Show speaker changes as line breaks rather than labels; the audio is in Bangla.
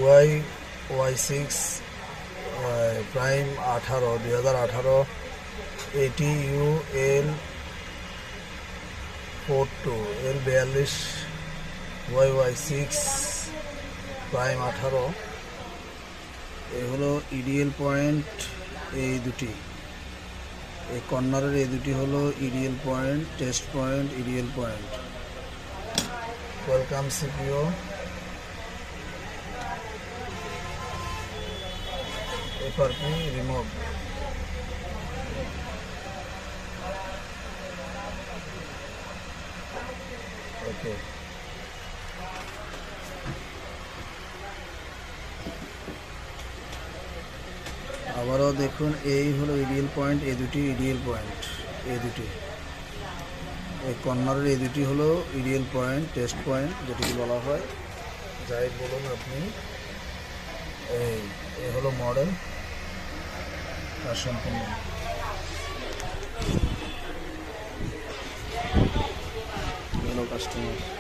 YY6 prime 18 2018 ATU L42 L42 YY6 prime 18 এই হলো ইডিএল পয়েন্ট। এই দুটি এই কর্নারের এই দুটি হলো EDL point, test point, EDL point. Welcome CPO. FRP remove. Okay, আবারও দেখুন এই হলো ইডিএল পয়েন্ট, এই দুটি ইডিএল পয়েন্ট, এই দুটি এই কর্নারের এই দুটি হলো ইডিএল পয়েন্ট, টেস্ট পয়েন্ট যেটিকে বলা হয়। যাই বলুন আপনি, এই হলো মডেল তার সম্পূর্ণ। হলো কাস্টমার।